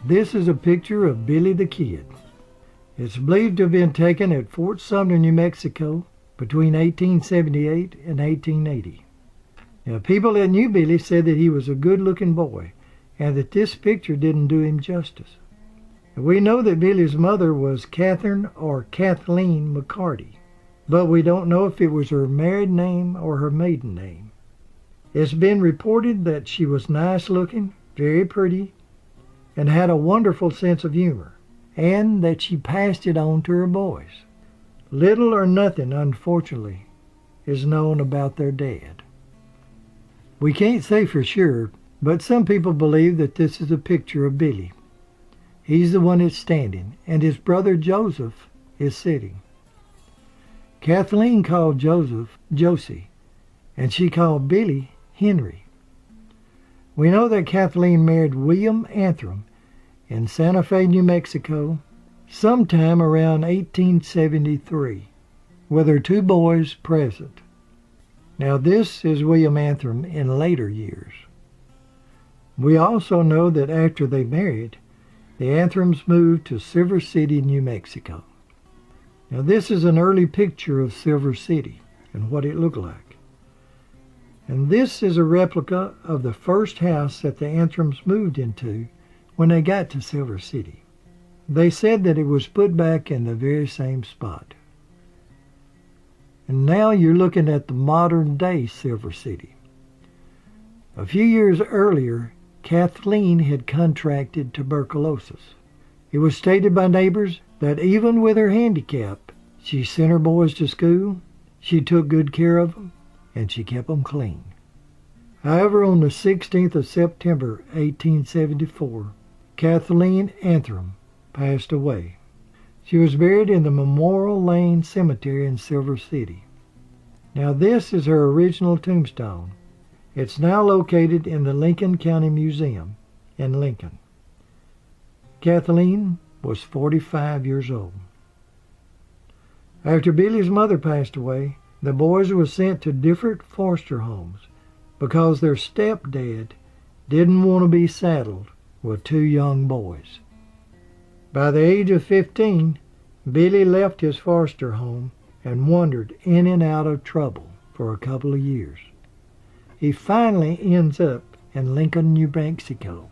This is a picture of Billy the Kid. It's believed to have been taken at Fort Sumner, New Mexico between 1878 and 1880. Now, people that knew Billy said that he was a good-looking boy and that this picture didn't do him justice. We know that Billy's mother was Catherine or Kathleen McCarty, but we don't know if it was her married name or her maiden name. It's been reported that she was nice-looking, very pretty, and had a wonderful sense of humor, and that she passed it on to her boys. Little or nothing, unfortunately, is known about their dad. We can't say for sure, but some people believe that this is a picture of Billy. He's the one that's standing, and his brother Joseph is sitting. Kathleen called Joseph Josie, and she called Billy Henry. We know that Kathleen married William Antrim in Santa Fe, New Mexico, sometime around 1873, with her two boys present. Now this is William Antrim in later years. We also know that after they married, the Anthrims moved to Silver City, New Mexico. Now this is an early picture of Silver City and what it looked like. And this is a replica of the first house that the Anthrims moved into when they got to Silver City. They said that it was put back in the very same spot. And now you're looking at the modern day Silver City. A few years earlier, Kathleen had contracted tuberculosis. It was stated by neighbors that even with her handicap, she sent her boys to school, she took good care of them, and she kept them clean. However, on the 16th of September, 1874, Kathleen Antrim passed away. She was buried in the Memorial Lane Cemetery in Silver City. Now this is her original tombstone. It's now located in the Lincoln County Museum in Lincoln. Kathleen was 45 years old. After Billy's mother passed away, the boys were sent to different foster homes because their stepdad didn't want to be saddled with two young boys. By the age of 15, Billy left his foster home and wandered in and out of trouble for a couple of years. He finally ends up in Lincoln, New Mexico.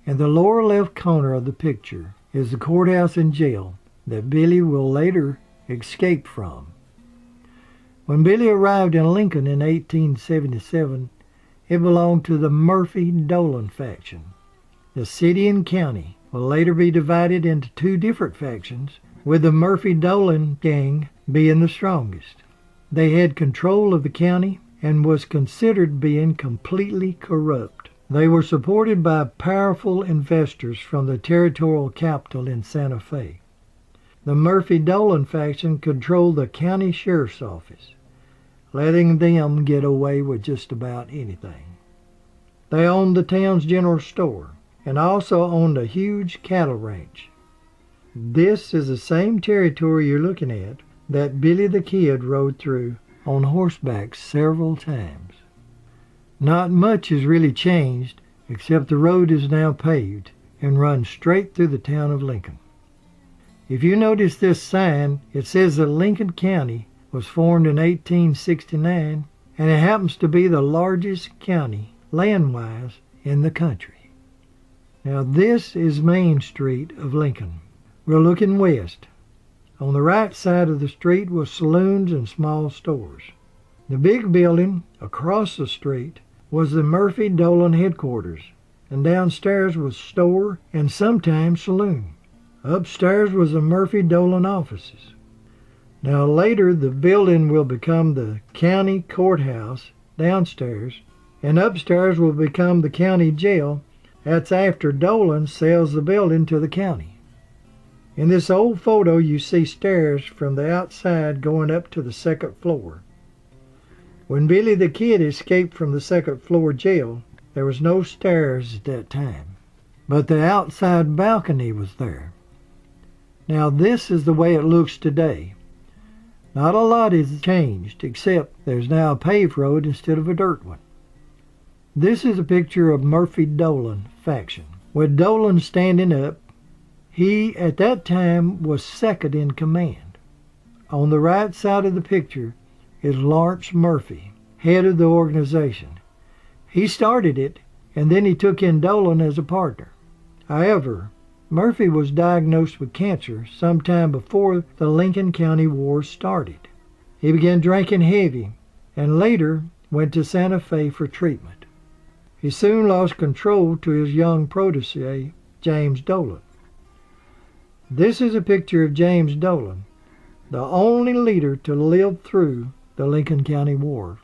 In the lower left corner of the picture is the courthouse and jail that Billy will later escape from. When Billy arrived in Lincoln in 1877, it belonged to the Murphy-Dolan faction. The city and county will later be divided into two different factions, with the Murphy-Dolan gang being the strongest. They had control of the county and was considered being completely corrupt. They were supported by powerful investors from the territorial capital in Santa Fe. The Murphy-Dolan faction controlled the county sheriff's office, letting them get away with just about anything. They owned the town's general store and also owned a huge cattle ranch. This is the same territory you're looking at that Billy the Kid rode through on horseback several times. Not much has really changed, except the road is now paved and runs straight through the town of Lincoln. If you notice this sign, it says that Lincoln County was formed in 1869, and it happens to be the largest county, land-wise, in the country. Now this is Main Street of Lincoln. We're looking west. On the right side of the street was saloons and small stores. The big building across the street was the Murphy-Dolan headquarters, and downstairs was store and sometimes saloon. Upstairs was the Murphy-Dolan offices. Now later the building will become the county courthouse downstairs, and upstairs will become the county jail. That's after Dolan sells the building to the county. In this old photo you see stairs from the outside going up to the second floor. When Billy the Kid escaped from the second floor jail, there was no stairs at that time, but the outside balcony was there. Now this is the way it looks today. Not a lot has changed, except there's now a paved road instead of a dirt one. This is a picture of Murphy-Dolan faction. With Dolan standing up, he at that time was second in command. On the right side of the picture is Lawrence Murphy, head of the organization. He started it, and then he took in Dolan as a partner. However, Murphy was diagnosed with cancer sometime before the Lincoln County War started. He began drinking heavy and later went to Santa Fe for treatment. He soon lost control to his young protege, James Dolan. This is a picture of James Dolan, the only leader to live through the Lincoln County War.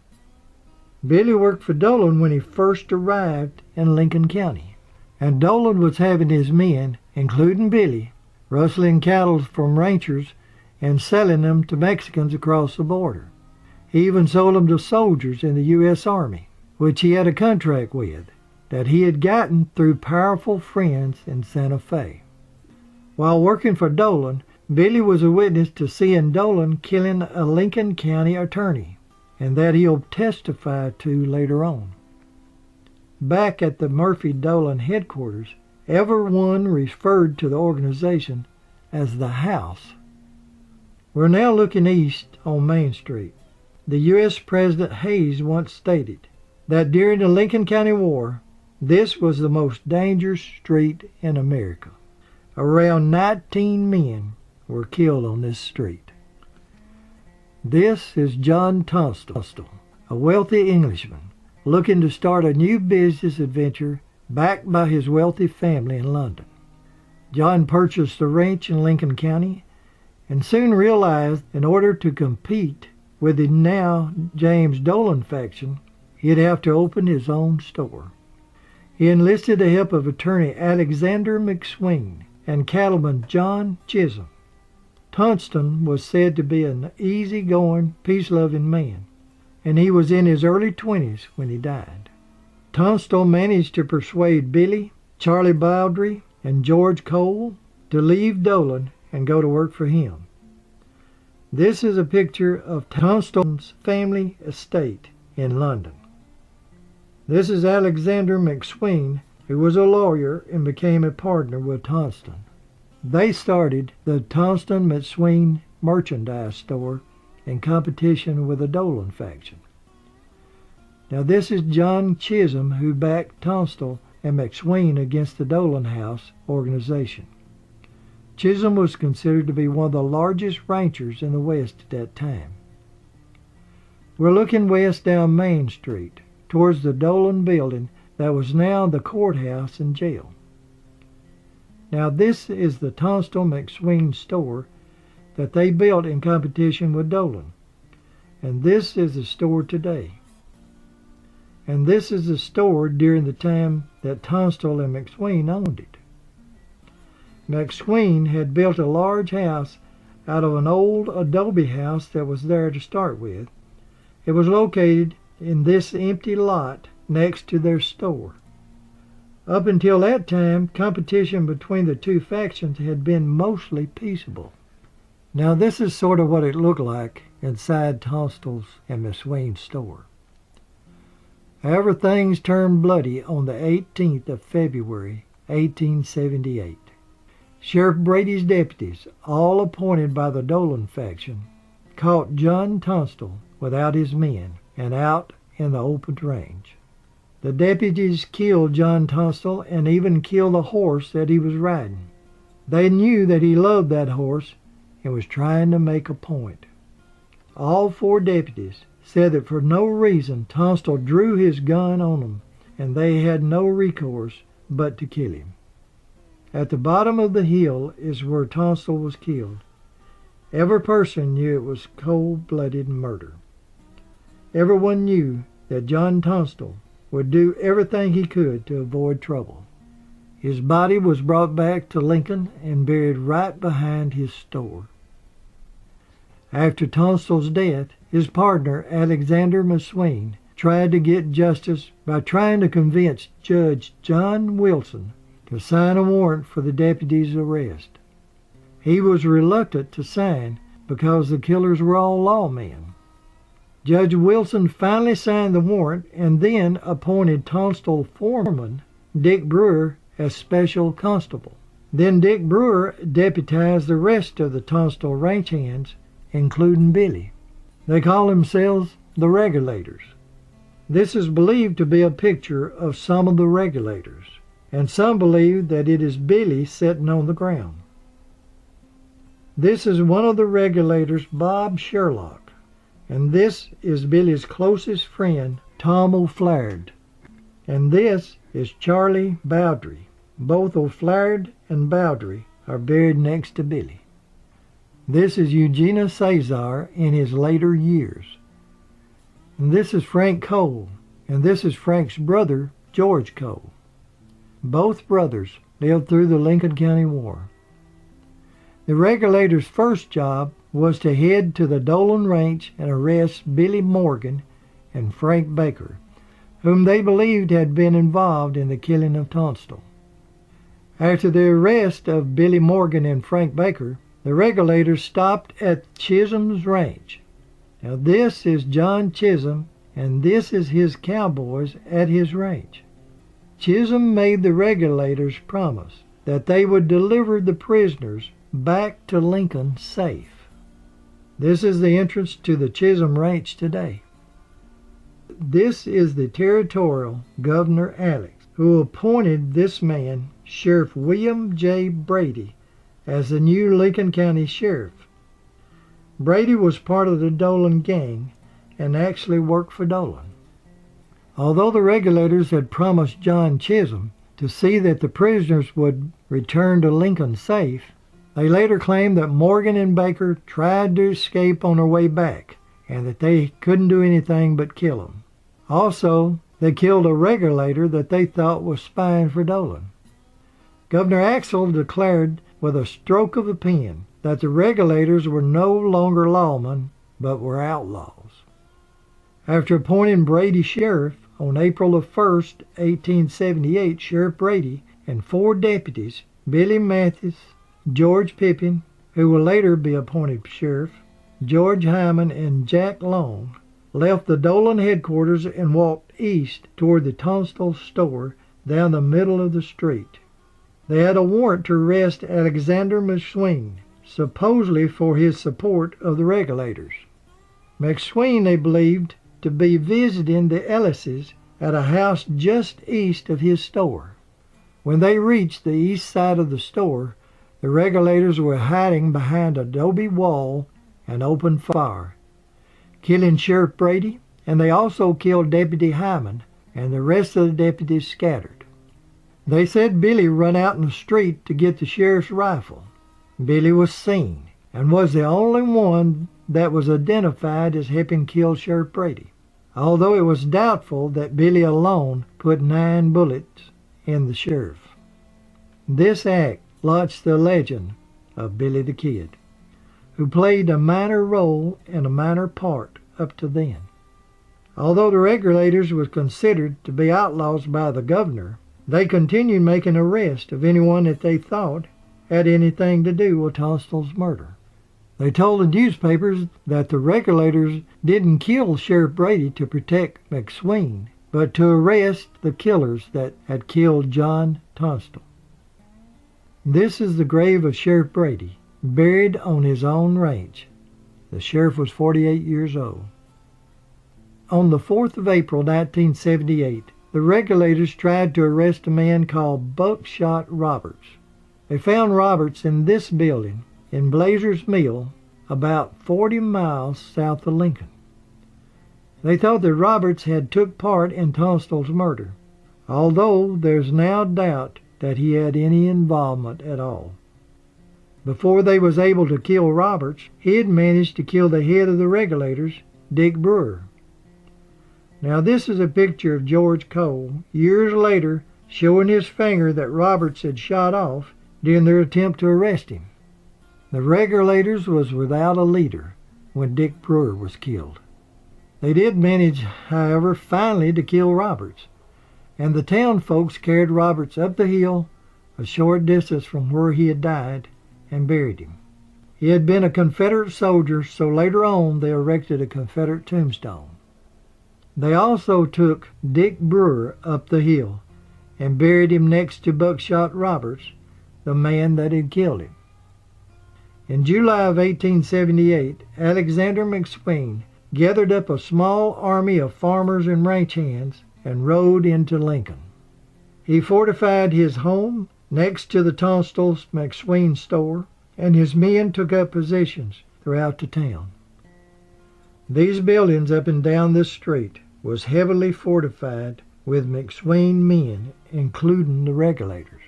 Billy worked for Dolan when he first arrived in Lincoln County, and Dolan was having his men, including Billy, rustling cattle from ranchers and selling them to Mexicans across the border. He even sold them to soldiers in the U.S. Army, which he had a contract with, that he had gotten through powerful friends in Santa Fe. While working for Dolan, Billy was a witness to seeing Dolan killing a Lincoln County attorney, and that he'll testify to later on. Back at the Murphy-Dolan headquarters, everyone referred to the organization as the House. We're now looking east on Main Street. The U.S. President Hayes once stated that during the Lincoln County War, this was the most dangerous street in America. Around 19 men were killed on this street. This is John Tunstall, a wealthy Englishman looking to start a new business adventure backed by his wealthy family in London. John purchased a ranch in Lincoln County and soon realized in order to compete with the now James Dolan faction, he'd have to open his own store. He enlisted the help of attorney Alexander McSween and cattleman John Chisholm. Tunstall was said to be an easy-going, peace-loving man, and he was in his early 20s when he died. Tunstall managed to persuade Billy, Charlie Bowdry, and George Cole to leave Dolan and go to work for him. This is a picture of Tunstall's family estate in London. This is Alexander McSween, who was a lawyer and became a partner with Tunstall. They started the Tunstall-McSween merchandise store in competition with the Dolan faction. Now this is John Chisholm, who backed Tunstall and McSween against the Dolan House organization. Chisholm was considered to be one of the largest ranchers in the West at that time. We're looking west down Main Street, towards the Dolan building that was now the courthouse and jail. Now this is the Tunstall-McSween store that they built in competition with Dolan. And this is the store today. And this is the store during the time that Tunstall and McSween owned it. McSween had built a large house out of an old adobe house that was there to start with. It was located in this empty lot next to their store. Up until that time, competition between the two factions had been mostly peaceable. Now this is sort of what it looked like inside Tunstall's and McSween's store. However, things turned bloody on the 18th of February, 1878. Sheriff Brady's deputies, all appointed by the Dolan faction, caught John Tunstall without his men and out in the open range. The deputies killed John Tunstall and even killed the horse that he was riding. They knew that he loved that horse and was trying to make a point. All 4 deputies said that for no reason Tunstall drew his gun on them, and they had no recourse but to kill him. At the bottom of the hill is where Tunstall was killed. Every person knew it was cold-blooded murder. Everyone knew that John Tunstall would do everything he could to avoid trouble. His body was brought back to Lincoln and buried right behind his store. After Tunstall's death, his partner, Alexander McSween, tried to get justice by trying to convince Judge John Wilson to sign a warrant for the deputy's arrest. He was reluctant to sign because the killers were all lawmen. Judge Wilson finally signed the warrant and then appointed Tunstall foreman Dick Brewer as special constable. Then Dick Brewer deputized the rest of the Tunstall ranch hands, including Billy. They call themselves the Regulators. This is believed to be a picture of some of the Regulators, and some believe that it is Billy sitting on the ground. This is one of the Regulators, Bob Sherlock, and this is Billy's closest friend, Tom O'Flaherty, and this is Charlie Bowdry. Both O'Flaherty and Bowdry are buried next to Billy. This is Eugenia Cesar in his later years. And this is Frank Cole, and this is Frank's brother, George Cole. Both brothers lived through the Lincoln County War. The Regulators' first job was to head to the Dolan Ranch and arrest Billy Morgan and Frank Baker, whom they believed had been involved in the killing of Tunstall. After the arrest of Billy Morgan and Frank Baker, the Regulators stopped at Chisholm's Ranch. Now this is John Chisholm, and this is his cowboys at his ranch. Chisholm made the Regulators promise that they would deliver the prisoners back to Lincoln safe. This is the entrance to the Chisholm Ranch today. This is the territorial Governor Alex, who appointed this man, Sheriff William J. Brady, as the new Lincoln County Sheriff. Brady was part of the Dolan gang and actually worked for Dolan. Although the Regulators had promised John Chisholm to see that the prisoners would return to Lincoln safe, they later claimed that Morgan and Baker tried to escape on their way back and that they couldn't do anything but kill them. Also, they killed a Regulator that they thought was spying for Dolan. Governor Axel declared with a stroke of a pen that the Regulators were no longer lawmen, but were outlaws. After appointing Brady sheriff on April 1, 1878, Sheriff Brady and 4 deputies, Billy Mathis, George Pippin, who will later be appointed sheriff, George Hyman, and Jack Long, left the Dolan headquarters and walked east toward the Tunstall store down the middle of the street. They had a warrant to arrest Alexander McSween, supposedly for his support of the Regulators. McSween they believed to be visiting the Ellises at a house just east of his store. When they reached the east side of the store, the Regulators were hiding behind an adobe wall and opened fire, killing Sheriff Brady, and they also killed Deputy Hyman, and the rest of the deputies scattered. They said Billy run out in the street to get the sheriff's rifle. Billy was seen and was the only one that was identified as helping kill Sheriff Brady, although it was doubtful that Billy alone put 9 bullets in the sheriff. This act launched the legend of Billy the Kid, who played a minor role and a minor part up to then. Although the Regulators were considered to be outlaws by the governor, they continued making arrests of anyone that they thought had anything to do with Tunstall's murder. They told the newspapers that the Regulators didn't kill Sheriff Brady to protect McSween, but to arrest the killers that had killed John Tunstall. This is the grave of Sheriff Brady, buried on his own ranch. The sheriff was 48 years old. On the 4th of April, 1978, the Regulators tried to arrest a man called Buckshot Roberts. They found Roberts in this building, in Blazer's Mill, about 40 miles south of Lincoln. They thought that Roberts had took part in Tunstall's murder, although there's now doubt that he had any involvement at all. Before they was able to kill Roberts, he had managed to kill the head of the Regulators, Dick Brewer. Now this is a picture of George Cole, years later, showing his finger that Roberts had shot off during their attempt to arrest him. The Regulators was without a leader when Dick Brewer was killed. They did manage, however, finally to kill Roberts, and the town folks carried Roberts up the hill a short distance from where he had died and buried him. He had been a Confederate soldier, so later on they erected a Confederate tombstone. They also took Dick Brewer up the hill and buried him next to Buckshot Roberts, the man that had killed him. In July of 1878, Alexander McSween gathered up a small army of farmers and ranch hands and rode into Lincoln. He fortified his home next to the Tunstall McSween store, and his men took up positions throughout the town. These buildings up and down this street was heavily fortified with McSween men, including the Regulators.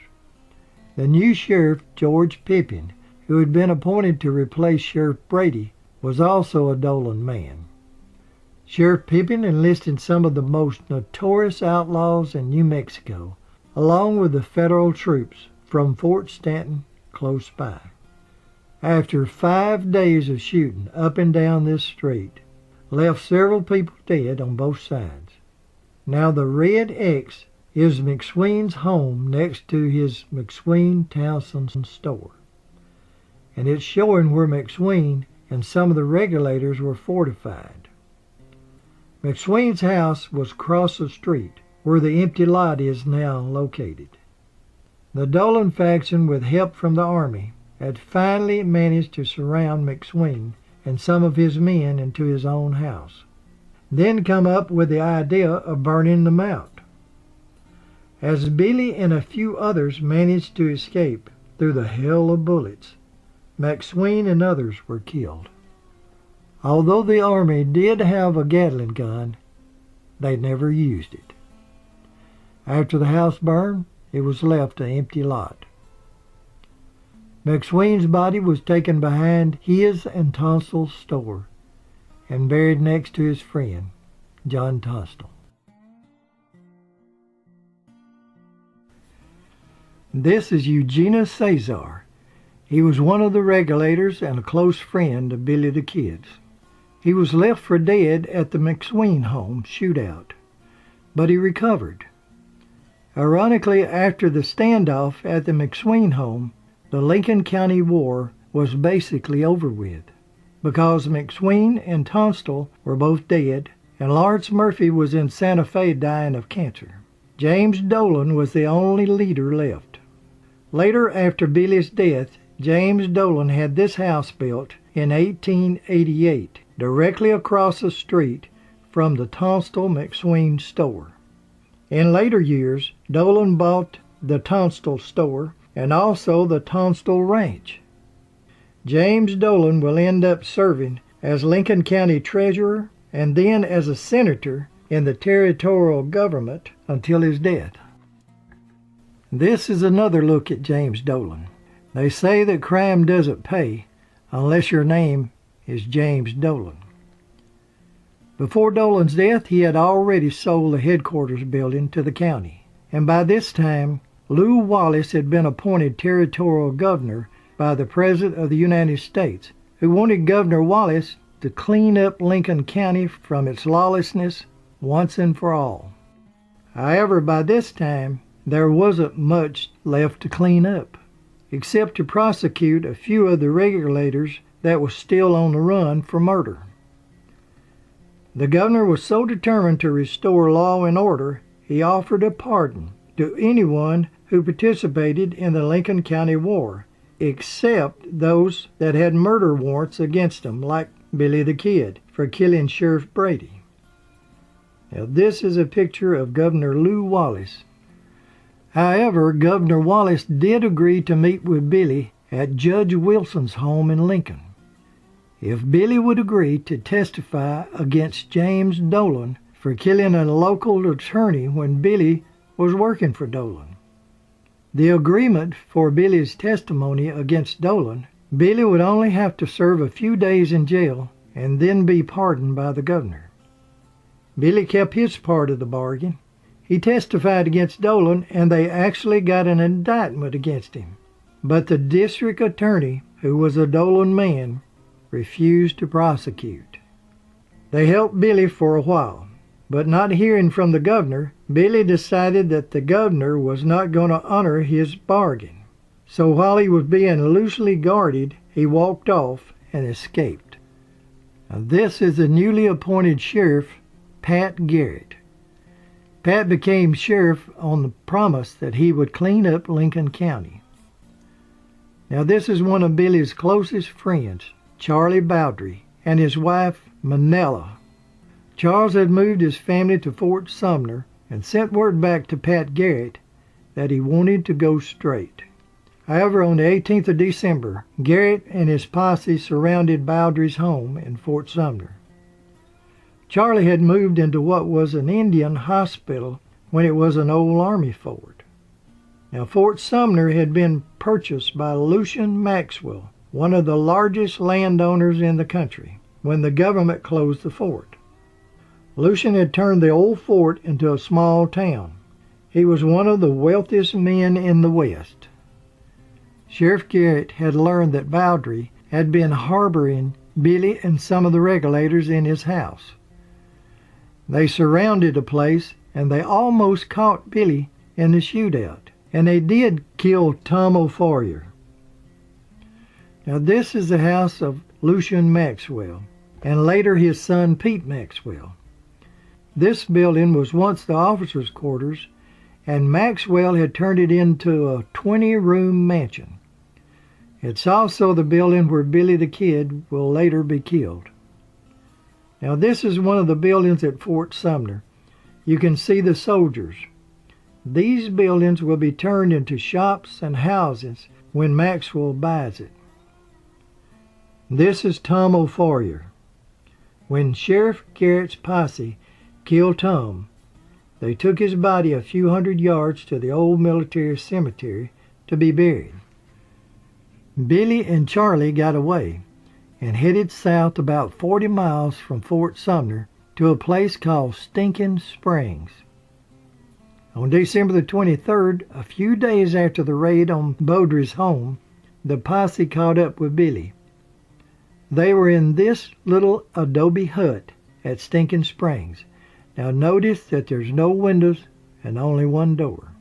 The new sheriff, George Pippin, who had been appointed to replace Sheriff Brady, was also a Dolan man. Sheriff Pippin enlisted some of the most notorious outlaws in New Mexico, along with the federal troops from Fort Stanton close by. After 5 days of shooting up and down this street, left several people dead on both sides. Now the red X is McSween's home next to his McSween Townsend store, and it's showing where McSween and some of the Regulators were fortified. McSween's house was across the street, where the empty lot is now located. The Dolan faction, with help from the army, had finally managed to surround McSween and some of his men into his own house, then come up with the idea of burning them out. As Billy and a few others managed to escape through the hail of bullets, McSween and others were killed. Although the army did have a Gatling gun, they never used it. After the house burned, it was left an empty lot. McSween's body was taken behind his and Tunstall's store and buried next to his friend, John Tunstall. This is Eugenius Cesar. He was one of the Regulators and a close friend of Billy the Kid's. He was left for dead at the McSween home shootout, but he recovered. Ironically, after the standoff at the McSween home, the Lincoln County War was basically over with, because McSween and Tunstall were both dead, and Lawrence Murphy was in Santa Fe dying of cancer. James Dolan was the only leader left. Later, after Billy's death, James Dolan had this house built in 1888, directly across the street from the Tunstall McSween store. In later years, Dolan bought the Tunstall store and also the Tunstall Ranch. James Dolan will end up serving as Lincoln County Treasurer and then as a senator in the territorial government until his death. This is another look at James Dolan. They say that crime doesn't pay unless your name is James Dolan. Before Dolan's death, he had already sold the headquarters building to the county, and by this time, Lew Wallace had been appointed territorial governor by the President of the United States, who wanted Governor Wallace to clean up Lincoln County from its lawlessness once and for all. However, by this time, there wasn't much left to clean up, except to prosecute a few of the Regulators that was still on the run for murder. The governor was so determined to restore law and order, he offered a pardon to anyone who participated in the Lincoln County War, except those that had murder warrants against them, like Billy the Kid, for killing Sheriff Brady. Now, this is a picture of Governor Lew Wallace. However, Governor Wallace did agree to meet with Billy at Judge Wilson's home in Lincoln. If Billy would agree to testify against James Dolan for killing a local attorney when Billy was working for Dolan. The agreement for Billy's testimony against Dolan, Billy would only have to serve a few days in jail and then be pardoned by the governor. Billy kept his part of the bargain. He testified against Dolan, and they actually got an indictment against him. But the district attorney, who was a Dolan man, refused to prosecute. They helped Billy for a while, but not hearing from the governor, Billy decided that the governor was not going to honor his bargain. So while he was being loosely guarded he walked off and escaped. Now, this is the newly appointed sheriff, Pat Garrett. Pat became sheriff on the promise that he would clean up Lincoln County. Now, this is one of Billy's closest friends, Charlie Bowdry, and his wife, Manella. Charles had moved his family to Fort Sumner and sent word back to Pat Garrett that he wanted to go straight. However, on the 18th of December, Garrett and his posse surrounded Bowdry's home in Fort Sumner. Charlie had moved into what was an Indian hospital when it was an old Army fort. Now, Fort Sumner had been purchased by Lucian Maxwell, one of the largest landowners in the country, when the government closed the fort. Lucian had turned the old fort into a small town. He was one of the wealthiest men in the West. Sheriff Garrett had learned that Bowdry had been harboring Billy and some of the regulators in his house. They surrounded the place, and they almost caught Billy in the shootout. And they did kill Tom O'Foyer. Now, this is the house of Lucian Maxwell, and later his son Pete Maxwell. This building was once the officers' quarters, and Maxwell had turned it into a 20-room mansion. It's also the building where Billy the Kid will later be killed. Now, this is one of the buildings at Fort Sumner. You can see the soldiers. These buildings will be turned into shops and houses when Maxwell buys it. This is Tom O'Foyer. When Sheriff Garrett's posse killed Tom, they took his body a few hundred yards to the old military cemetery to be buried. Billy and Charlie got away and headed south about 40 miles from Fort Sumner to a place called Stinking Springs. On December the 23rd, a few days after the raid on Bowdry's home, the posse caught up with Billy. They were in this little adobe hut at Stinking Springs. Now notice that there's no windows and only one door.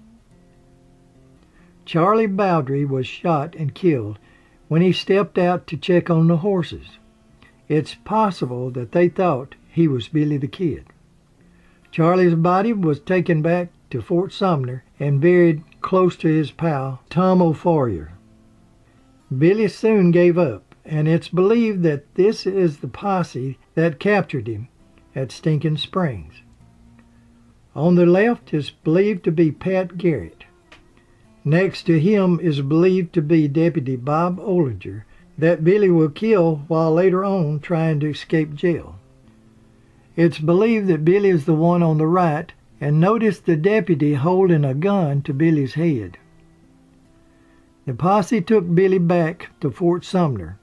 Charlie Bowdry was shot and killed when he stepped out to check on the horses. It's possible that they thought he was Billy the Kid. Charlie's body was taken back to Fort Sumner and buried close to his pal, Tom O'Foyer. Billy soon gave up, and it's believed that this is the posse that captured him at Stinking Springs. On the left is believed to be Pat Garrett. Next to him is believed to be Deputy Bob Olinger, that Billy will kill while later on trying to escape jail. It's believed that Billy is the one on the right, and notice the deputy holding a gun to Billy's head. The posse took Billy back to Fort Sumner,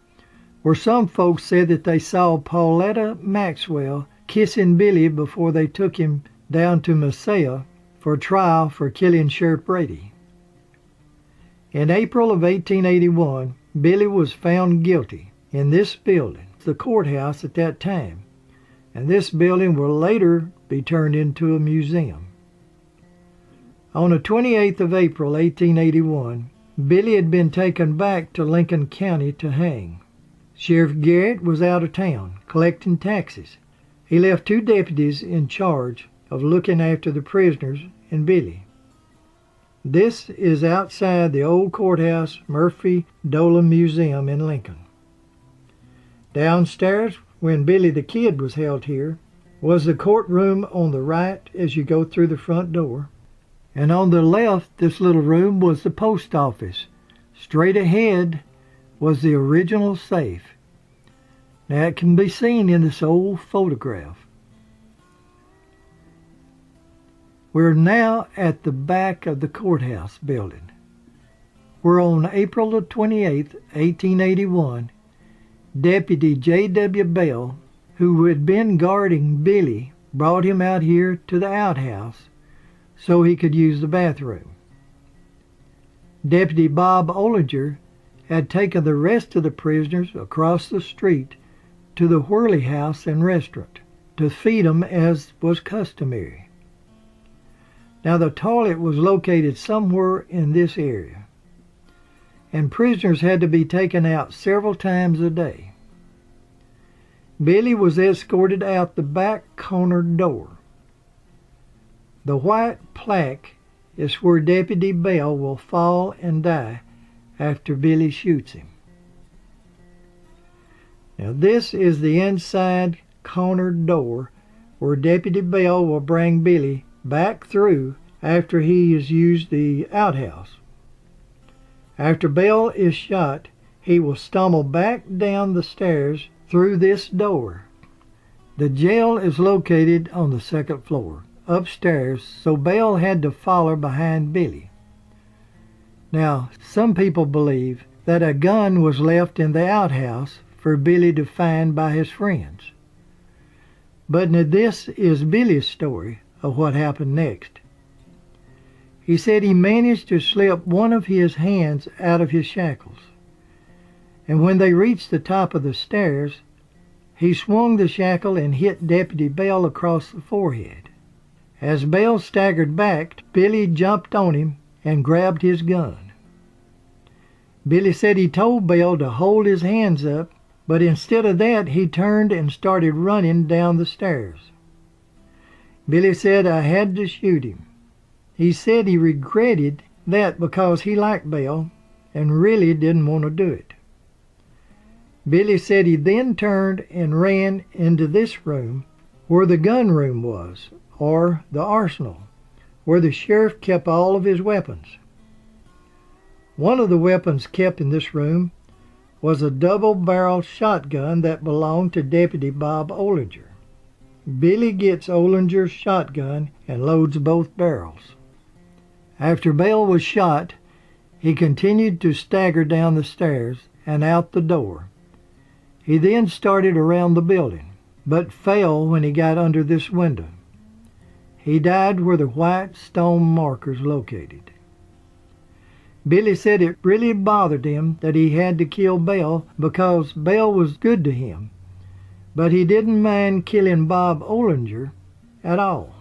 where some folks said that they saw Pauletta Maxwell kissing Billy before they took him down to Messiah for trial for killing Sheriff Brady. In April of 1881, Billy was found guilty in this building, the courthouse at that time, and this building will later be turned into a museum. On the 28th of April, 1881, Billy had been taken back to Lincoln County to hang. Sheriff Garrett was out of town collecting taxes. He left 2 deputies in charge of looking after the prisoners and Billy. This is outside the old courthouse Murphy Dolan Museum in Lincoln. Downstairs, when Billy the Kid was held here, was the courtroom on the right as you go through the front door. And on the left, this little room was the post office. Straight ahead was the original safe. Now it can be seen in this old photograph. We're now at the back of the courthouse building, where on April the 28th, 1881, Deputy J.W. Bell, who had been guarding Billy, brought him out here to the outhouse so he could use the bathroom. Deputy Bob Olinger had taken the rest of the prisoners across the street to the Whirly House and restaurant to feed them as was customary. Now the toilet was located somewhere in this area. and prisoners had to be taken out several times a day. Billy was escorted out the back corner door. The white plaque is where Deputy Bell will fall and die after Billy shoots him. Now this is the inside corner door where Deputy Bell will bring Billy back through after he has used the outhouse. After Bell is shot, he will stumble back down the stairs through this door. The jail is located on the second floor, upstairs, so Bell had to follow behind Billy. Now, some people believe that a gun was left in the outhouse for Billy to find by his friends. But this is Billy's story of what happened next. He said he managed to slip one of his hands out of his shackles, and when they reached the top of the stairs, he swung the shackle and hit Deputy Bell across the forehead. As Bell staggered back, Billy jumped on him and grabbed his gun. Billy said he told Bell to hold his hands up, but instead of that, he turned and started running down the stairs. Billy said, "I had to shoot him." He said he regretted that because he liked Bell and really didn't want to do it. Billy said he then turned and ran into this room where the gun room was, or the arsenal, where the sheriff kept all of his weapons. One of the weapons kept in this room was a double-barreled shotgun that belonged to Deputy Bob Olinger. Billy gets Olinger's shotgun and loads both barrels. After Bell was shot, he continued to stagger down the stairs and out the door. He then started around the building, but fell when he got under this window. He died where the white stone marker's located. Billy said it really bothered him that he had to kill Bell because Bell was good to him, but he didn't mind killing Bob Olinger at all.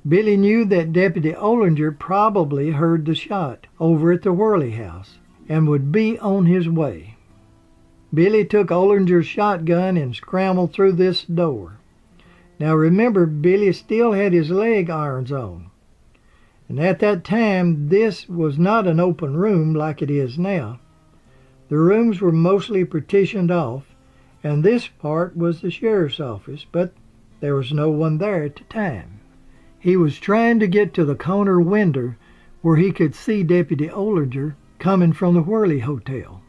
Billy knew that Deputy Olinger probably heard the shot over at the Whirly House and would be on his way. Billy took Olinger's shotgun and scrambled through this door. Now remember, Billy still had his leg irons on. And at that time, this was not an open room like it is now. The rooms were mostly partitioned off, and this part was the sheriff's office, but there was no one there at the time. He was trying to get to the corner window where he could see Deputy Olinger coming from the Whirly Hotel.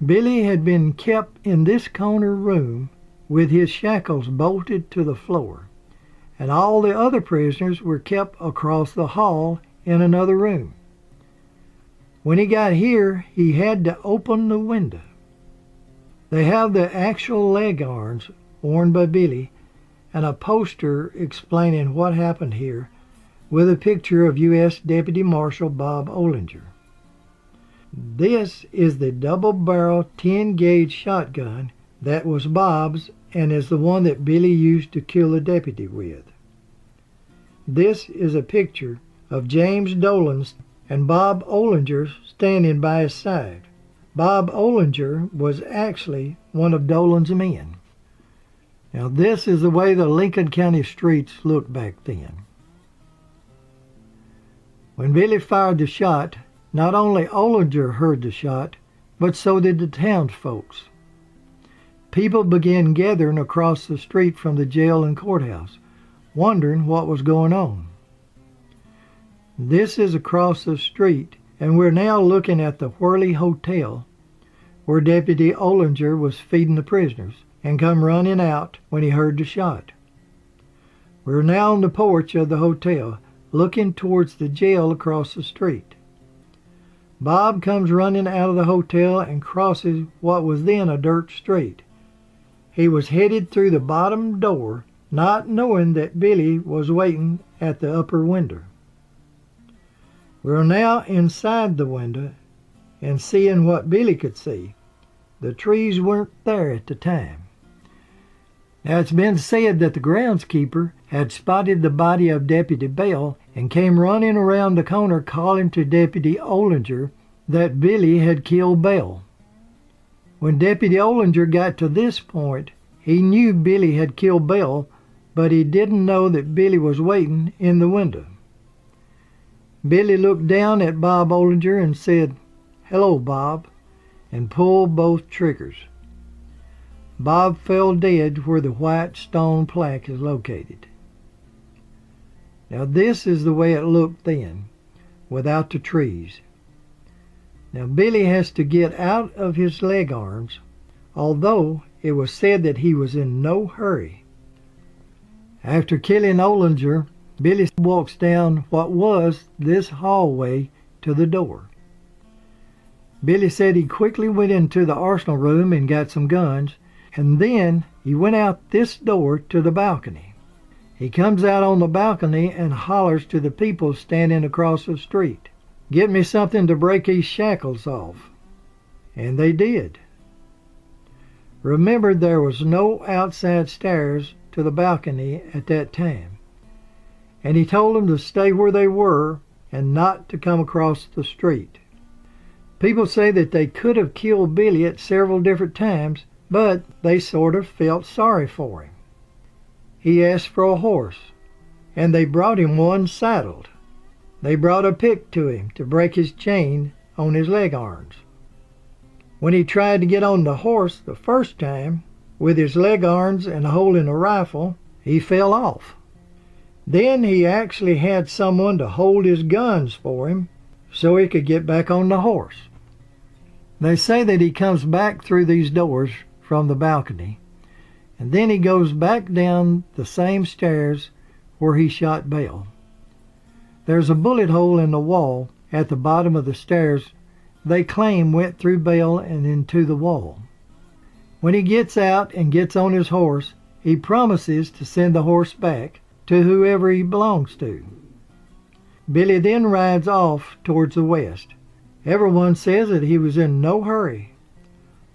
Billy had been kept in this corner room with his shackles bolted to the floor, and all the other prisoners were kept across the hall in another room. When he got here, he had to open the window. They have the actual leg irons worn by Billy and a poster explaining what happened here with a picture of U.S. Deputy Marshal Bob Olinger. This is the double-barrel 10-gauge shotgun that was Bob's and is the one that Billy used to kill the deputy with. This is a picture of James Dolan and Bob Olinger standing by his side. Bob Olinger was actually one of Dolan's men. Now this is the way the Lincoln County streets looked back then. When Billy fired the shot, not only Olinger heard the shot, but so did the townsfolks. People began gathering across the street from the jail and courthouse, wondering what was going on. This is across the street, and we're now looking at the Whirly Hotel, where Deputy Olinger was feeding the prisoners, and come running out when he heard the shot. We're now on the porch of the hotel, looking towards the jail across the street. Bob comes running out of the hotel and crosses what was then a dirt street. He was headed through the bottom door, not knowing that Billy was waiting at the upper window. We're now inside the window and seeing what Billy could see. The trees weren't there at the time. Now it's been said that the groundskeeper had spotted the body of Deputy Bell and came running around the corner calling to Deputy Ollinger that Billy had killed Belle. When Deputy Ollinger got to this point, he knew Billy had killed Belle, but he didn't know that Billy was waiting in the window. Billy looked down at Bob Ollinger and said, "Hello, Bob," and pulled both triggers. Bob fell dead where the white stone plaque is located. Now this is the way it looked then, without the trees. Now Billy has to get out of his leg arms, although it was said that he was in no hurry. After killing Ollinger, Billy walks down what was this hallway to the door. Billy said he quickly went into the arsenal room and got some guns, and then he went out this door to the balcony. He comes out on the balcony and hollers to the people standing across the street, "Get me something to break these shackles off." And they did. Remember, there was no outside stairs to the balcony at that time, and he told them to stay where they were and not to come across the street. People say that they could have killed Billy at several different times, but they sort of felt sorry for him. He asked for a horse, and they brought him one saddled. They brought a pick to him to break his chain on his leg arms. When he tried to get on the horse the first time, with his leg arms and holding a rifle, he fell off. Then he actually had someone to hold his guns for him so he could get back on the horse. They say that he comes back through these doors from the balcony, and then he goes back down the same stairs where he shot Belle. There's a bullet hole in the wall at the bottom of the stairs they claim went through Belle and into the wall. When he gets out and gets on his horse, he promises to send the horse back to whoever he belongs to. Billy then rides off towards the west. Everyone says that he was in no hurry.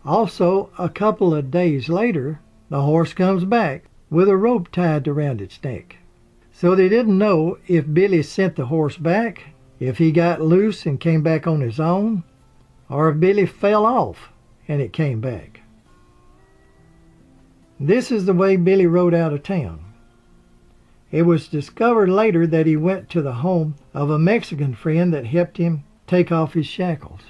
Also, a couple of days later, the horse comes back with a rope tied around its neck. So they didn't know if Billy sent the horse back, if he got loose and came back on his own, or if Billy fell off and it came back. This is the way Billy rode out of town. It was discovered later that he went to the home of a Mexican friend that helped him take off his shackles.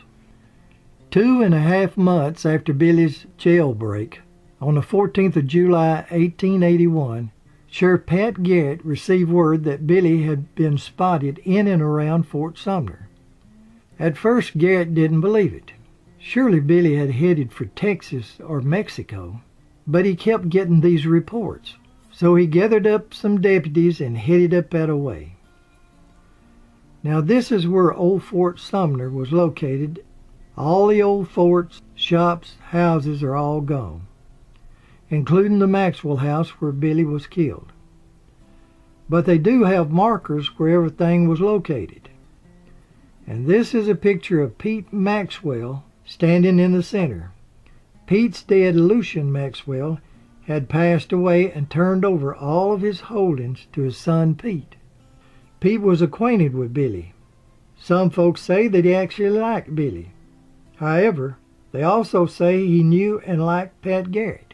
2.5 months after Billy's jailbreak, on the 14th of July, 1881, Sheriff Pat Garrett received word that Billy had been spotted in and around Fort Sumner. At first, Garrett didn't believe it. Surely Billy had headed for Texas or Mexico, but he kept getting these reports. So he gathered up some deputies and headed up that way. Now this is where old Fort Sumner was located. All the old forts, shops, houses are all gone, including the Maxwell house where Billy was killed. But they do have markers where everything was located. And this is a picture of Pete Maxwell standing in the center. Pete's dad, Lucian Maxwell, had passed away and turned over all of his holdings to his son Pete. Pete was acquainted with Billy. Some folks say that he actually liked Billy. However, they also say he knew and liked Pat Garrett.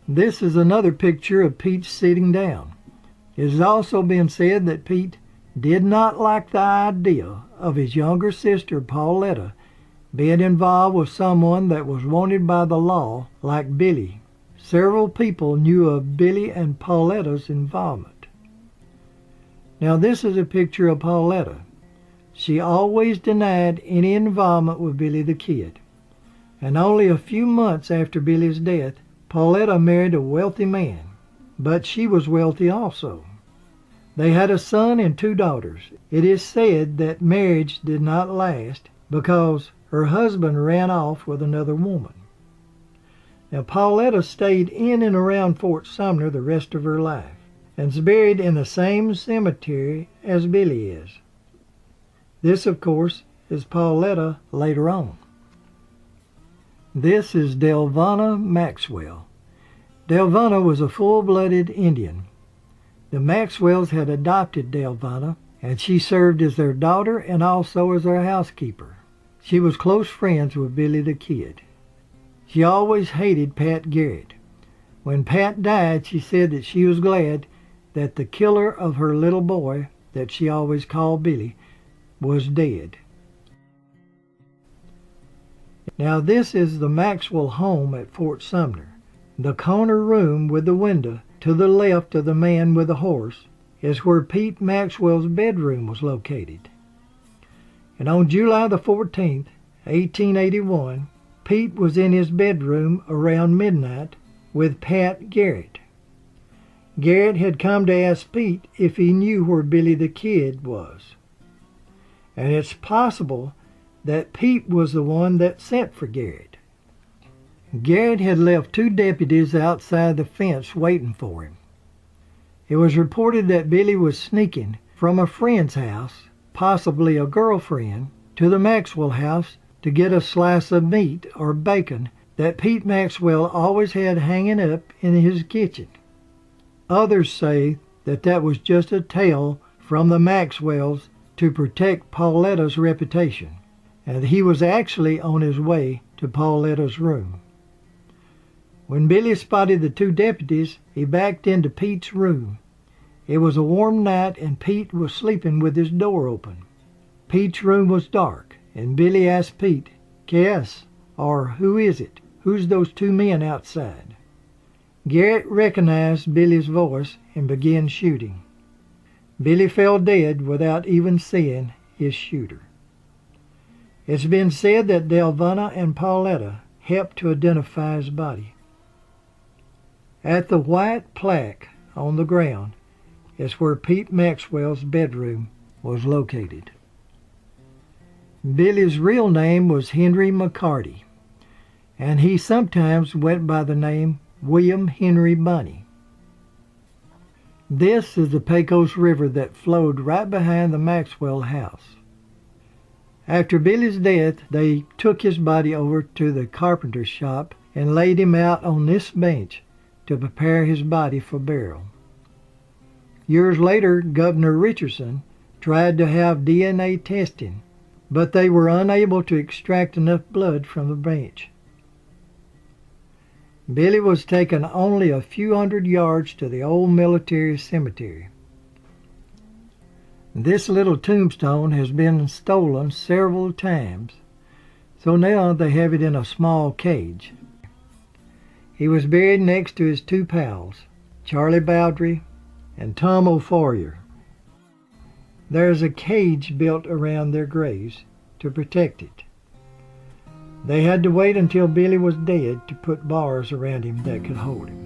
This is another picture of Pete sitting down. It has also been said that Pete did not like the idea of his younger sister Pauletta being involved with someone that was wanted by the law like Billy. Several people knew of Billy and Pauletta's involvement. Now this is a picture of Pauletta. She always denied any involvement with Billy the Kid. And only a few months after Billy's death, Pauletta married a wealthy man. But she was wealthy also. They had a son and 2 daughters. It is said that marriage did not last because her husband ran off with another woman. Now Pauletta stayed in and around Fort Sumner the rest of her life and is buried in the same cemetery as Billy is. This, of course, is Pauletta later on. This is Delvana Maxwell. Delvana was a full-blooded Indian. The Maxwells had adopted Delvana, and she served as their daughter and also as their housekeeper. She was close friends with Billy the Kid. She always hated Pat Garrett. When Pat died, she said that she was glad that the killer of her little boy, that she always called Billy, was dead. Now this is the Maxwell home at Fort Sumner. The corner room with the window to the left of the man with the horse is where Pete Maxwell's bedroom was located. And on July the 14th, 1881, Pete was in his bedroom around midnight with Pat Garrett. Garrett had come to ask Pete if he knew where Billy the Kid was. And it's possible that Pete was the one that sent for Garrett. Garrett had left 2 deputies outside the fence waiting for him. It was reported that Billy was sneaking from a friend's house, possibly a girlfriend, to the Maxwell house to get a slice of meat or bacon that Pete Maxwell always had hanging up in his kitchen. Others say that that was just a tale from the Maxwells to protect Pauletta's reputation, and he was actually on his way to Pauletta's room. When Billy spotted the 2 deputies, he backed into Pete's room. It was a warm night and Pete was sleeping with his door open. Pete's room was dark, and Billy asked Pete, "Cass, or who is it? Who's those 2 men outside?" Garrett recognized Billy's voice and began shooting. Billy fell dead without even seeing his shooter. It's been said that Delvana and Pauletta helped to identify his body. At the white plaque on the ground is where Pete Maxwell's bedroom was located. Billy's real name was Henry McCarty, and he sometimes went by the name William Henry Bunny. This is the Pecos River that flowed right behind the Maxwell house. After Billy's death, they took his body over to the carpenter's shop and laid him out on this bench to prepare his body for burial. Years later, Governor Richardson tried to have DNA testing, but they were unable to extract enough blood from the bench. Billy was taken only a few hundred yards to the old military cemetery. This little tombstone has been stolen several times, so now they have it in a small cage. He was buried next to his 2 pals, Charlie Bowdry and Tom O'Fourier. There is a cage built around their graves to protect it. They had to wait until Billy was dead to put bars around him that could hold him.